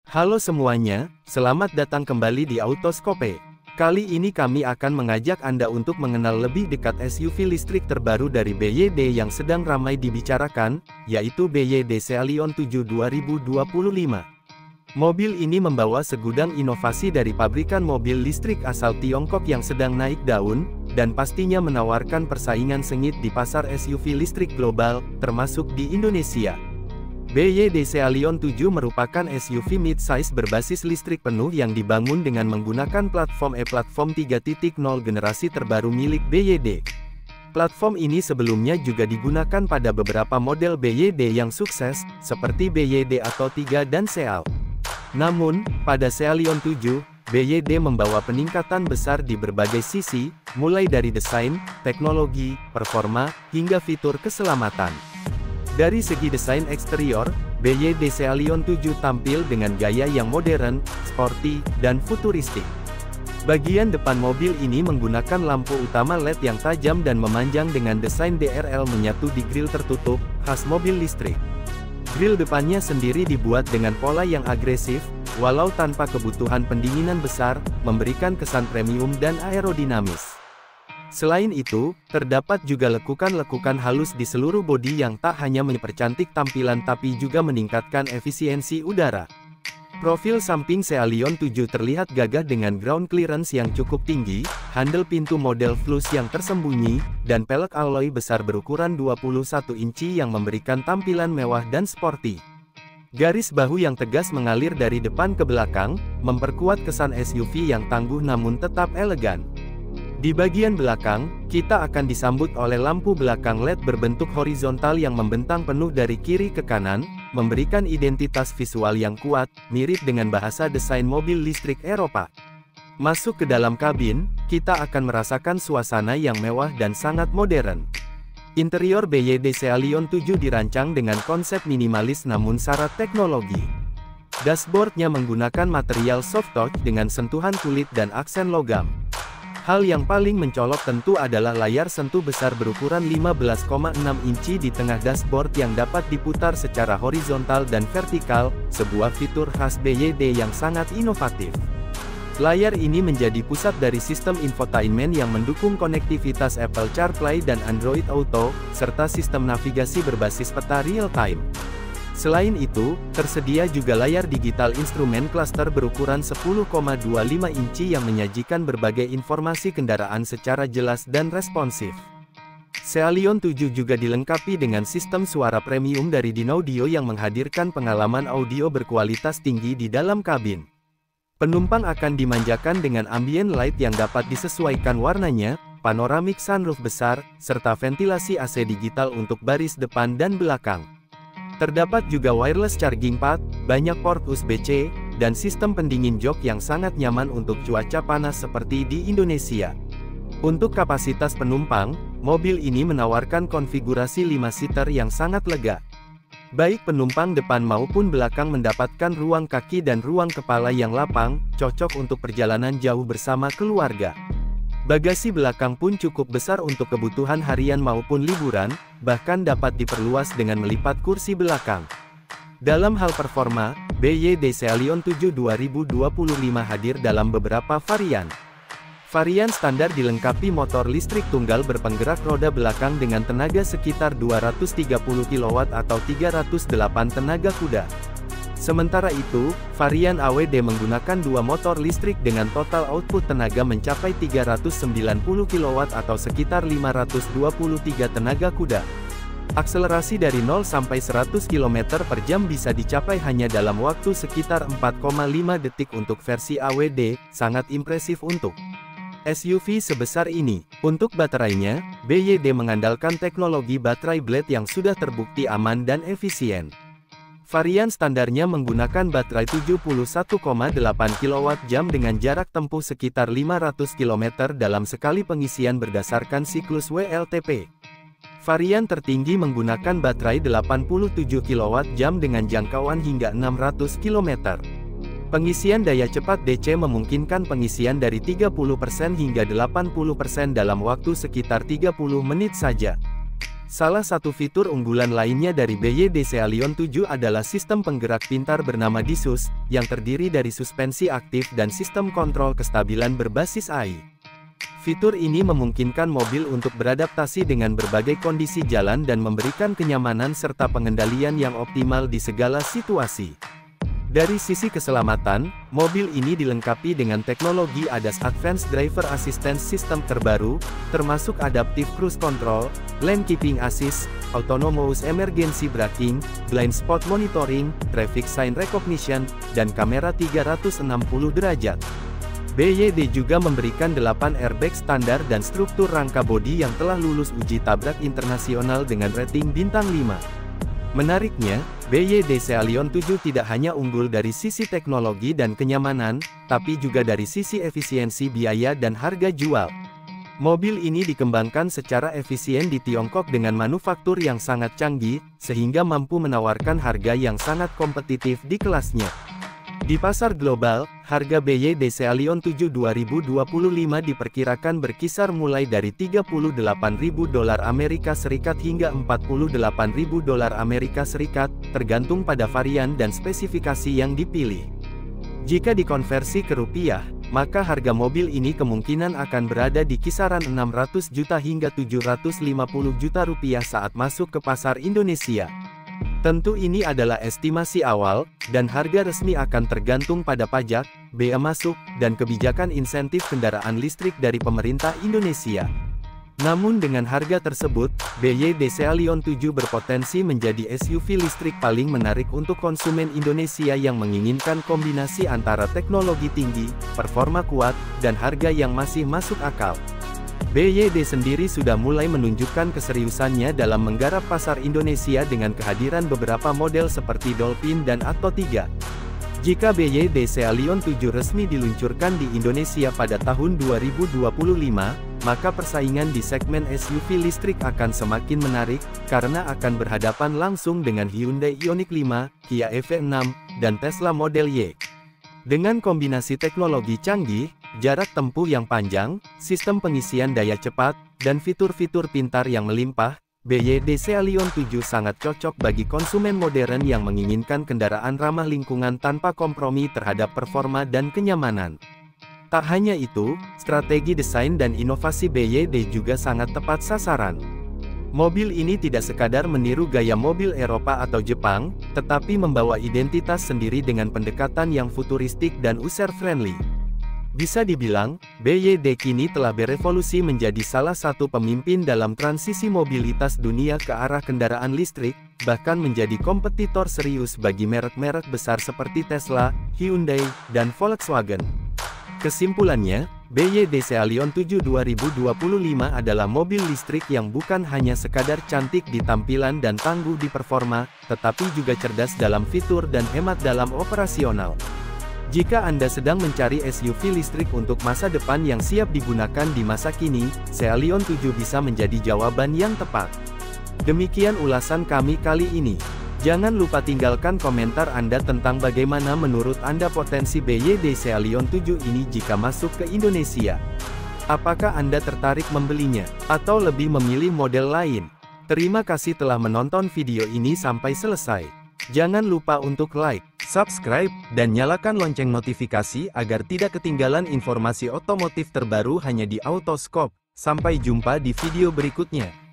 Halo semuanya, selamat datang kembali di Autoscope. Kali ini kami akan mengajak Anda untuk mengenal lebih dekat SUV listrik terbaru dari BYD yang sedang ramai dibicarakan, yaitu BYD Cealion 7 2025. Mobil ini membawa segudang inovasi dari pabrikan mobil listrik asal Tiongkok yang sedang naik daun, dan pastinya menawarkan persaingan sengit di pasar SUV listrik global, termasuk di Indonesia. BYD Cealion 7 merupakan SUV mid-size berbasis listrik penuh yang dibangun dengan menggunakan platform E-Platform 3.0 generasi terbaru milik BYD. Platform ini sebelumnya juga digunakan pada beberapa model BYD yang sukses, seperti BYD Atto 3 dan Seal. Namun, pada Cealion 7, BYD membawa peningkatan besar di berbagai sisi, mulai dari desain, teknologi, performa, hingga fitur keselamatan. Dari segi desain eksterior, BYD Cealion 7 tampil dengan gaya yang modern, sporty, dan futuristik. Bagian depan mobil ini menggunakan lampu utama LED yang tajam dan memanjang dengan desain DRL menyatu di grill tertutup, khas mobil listrik. Grill depannya sendiri dibuat dengan pola yang agresif, walau tanpa kebutuhan pendinginan besar, memberikan kesan premium dan aerodinamis. Selain itu, terdapat juga lekukan-lekukan halus di seluruh bodi yang tak hanya mempercantik tampilan tapi juga meningkatkan efisiensi udara. Profil samping Cealion 7 terlihat gagah dengan ground clearance yang cukup tinggi, handle pintu model flush yang tersembunyi, dan pelek alloy besar berukuran 21 inci yang memberikan tampilan mewah dan sporty. Garis bahu yang tegas mengalir dari depan ke belakang, memperkuat kesan SUV yang tangguh namun tetap elegan. Di bagian belakang, kita akan disambut oleh lampu belakang LED berbentuk horizontal yang membentang penuh dari kiri ke kanan, memberikan identitas visual yang kuat, mirip dengan bahasa desain mobil listrik Eropa. Masuk ke dalam kabin, kita akan merasakan suasana yang mewah dan sangat modern. Interior BYD Cealion 7 dirancang dengan konsep minimalis namun syarat teknologi. Dashboardnya menggunakan material soft touch dengan sentuhan kulit dan aksen logam. Hal yang paling mencolok tentu adalah layar sentuh besar berukuran 15,6 inci di tengah dashboard yang dapat diputar secara horizontal dan vertikal, sebuah fitur khas BYD yang sangat inovatif. Layar ini menjadi pusat dari sistem infotainment yang mendukung konektivitas Apple CarPlay dan Android Auto, serta sistem navigasi berbasis peta real-time. Selain itu, tersedia juga layar digital instrumen cluster berukuran 10,25 inci yang menyajikan berbagai informasi kendaraan secara jelas dan responsif. Cealion 7 juga dilengkapi dengan sistem suara premium dari Dynaudio yang menghadirkan pengalaman audio berkualitas tinggi di dalam kabin. Penumpang akan dimanjakan dengan ambient light yang dapat disesuaikan warnanya, panoramic sunroof besar, serta ventilasi AC digital untuk baris depan dan belakang. Terdapat juga wireless charging pad, banyak port USB-C, dan sistem pendingin jok yang sangat nyaman untuk cuaca panas seperti di Indonesia. Untuk kapasitas penumpang, mobil ini menawarkan konfigurasi 5-seater yang sangat lega. Baik penumpang depan maupun belakang mendapatkan ruang kaki dan ruang kepala yang lapang, cocok untuk perjalanan jauh bersama keluarga. Bagasi belakang pun cukup besar untuk kebutuhan harian maupun liburan, bahkan dapat diperluas dengan melipat kursi belakang. Dalam hal performa, BYD Cealion 7 2025 hadir dalam beberapa varian. Varian standar dilengkapi motor listrik tunggal berpenggerak roda belakang dengan tenaga sekitar 230 kW atau 308 tenaga kuda. Sementara itu, varian AWD menggunakan dua motor listrik dengan total output tenaga mencapai 390 kW atau sekitar 523 tenaga kuda. Akselerasi dari 0 sampai 100 km per jam bisa dicapai hanya dalam waktu sekitar 4,5 detik untuk versi AWD, sangat impresif untuk SUV sebesar ini. Untuk baterainya, BYD mengandalkan teknologi baterai blade yang sudah terbukti aman dan efisien. Varian standarnya menggunakan baterai 71,8 kWh dengan jarak tempuh sekitar 500 km dalam sekali pengisian berdasarkan siklus WLTP. Varian tertinggi menggunakan baterai 87 kWh dengan jangkauan hingga 600 km. Pengisian daya cepat DC memungkinkan pengisian dari 30% hingga 80% dalam waktu sekitar 30 menit saja. Salah satu fitur unggulan lainnya dari BYD Sealion 7 adalah sistem penggerak pintar bernama DiSUS, yang terdiri dari suspensi aktif dan sistem kontrol kestabilan berbasis AI. Fitur ini memungkinkan mobil untuk beradaptasi dengan berbagai kondisi jalan dan memberikan kenyamanan serta pengendalian yang optimal di segala situasi. Dari sisi keselamatan, mobil ini dilengkapi dengan teknologi ADAS Advanced Driver Assistance System terbaru, termasuk Adaptive Cruise Control, Lane Keeping Assist, Autonomous Emergency Braking, Blind Spot Monitoring, Traffic Sign Recognition, dan kamera 360 derajat. BYD juga memberikan 8 airbag standar dan struktur rangka bodi yang telah lulus uji tabrak internasional dengan rating bintang 5. Menariknya, BYD Sealion 7 tidak hanya unggul dari sisi teknologi dan kenyamanan, tapi juga dari sisi efisiensi biaya dan harga jual. Mobil ini dikembangkan secara efisien di Tiongkok dengan manufaktur yang sangat canggih, sehingga mampu menawarkan harga yang sangat kompetitif di kelasnya. Di pasar global, harga BYD Sealion 7 2025 diperkirakan berkisar mulai dari $38.000 Amerika Serikat hingga $48.000 Amerika Serikat, tergantung pada varian dan spesifikasi yang dipilih. Jika dikonversi ke rupiah, maka harga mobil ini kemungkinan akan berada di kisaran 600 juta hingga 750 juta rupiah saat masuk ke pasar Indonesia. Tentu ini adalah estimasi awal, dan harga resmi akan tergantung pada pajak, bea masuk, dan kebijakan insentif kendaraan listrik dari pemerintah Indonesia. Namun dengan harga tersebut, BYD Sealion 7 berpotensi menjadi SUV listrik paling menarik untuk konsumen Indonesia yang menginginkan kombinasi antara teknologi tinggi, performa kuat, dan harga yang masih masuk akal. BYD sendiri sudah mulai menunjukkan keseriusannya dalam menggarap pasar Indonesia dengan kehadiran beberapa model seperti Dolphin dan Atto 3. Jika BYD Sealion 7 resmi diluncurkan di Indonesia pada tahun 2025, maka persaingan di segmen SUV listrik akan semakin menarik, karena akan berhadapan langsung dengan Hyundai Ioniq 5, Kia EV6, dan Tesla Model Y. Dengan kombinasi teknologi canggih, jarak tempuh yang panjang, sistem pengisian daya cepat, dan fitur-fitur pintar yang melimpah, BYD Sealion 7 sangat cocok bagi konsumen modern yang menginginkan kendaraan ramah lingkungan tanpa kompromi terhadap performa dan kenyamanan. Tak hanya itu, strategi desain dan inovasi BYD juga sangat tepat sasaran. Mobil ini tidak sekadar meniru gaya mobil Eropa atau Jepang, tetapi membawa identitas sendiri dengan pendekatan yang futuristik dan user-friendly. Bisa dibilang, BYD kini telah berevolusi menjadi salah satu pemimpin dalam transisi mobilitas dunia ke arah kendaraan listrik, bahkan menjadi kompetitor serius bagi merek-merek besar seperti Tesla, Hyundai, dan Volkswagen. Kesimpulannya, BYD Sealion 7 2025 adalah mobil listrik yang bukan hanya sekadar cantik di tampilan dan tangguh di performa, tetapi juga cerdas dalam fitur dan hemat dalam operasional. Jika Anda sedang mencari SUV listrik untuk masa depan yang siap digunakan di masa kini, Sealion 7 bisa menjadi jawaban yang tepat. Demikian ulasan kami kali ini. Jangan lupa tinggalkan komentar Anda tentang bagaimana menurut Anda potensi BYD Sealion 7 ini jika masuk ke Indonesia. Apakah Anda tertarik membelinya, atau lebih memilih model lain? Terima kasih telah menonton video ini sampai selesai. Jangan lupa untuk like, subscribe, dan nyalakan lonceng notifikasi agar tidak ketinggalan informasi otomotif terbaru hanya di Autoscope. Sampai jumpa di video berikutnya.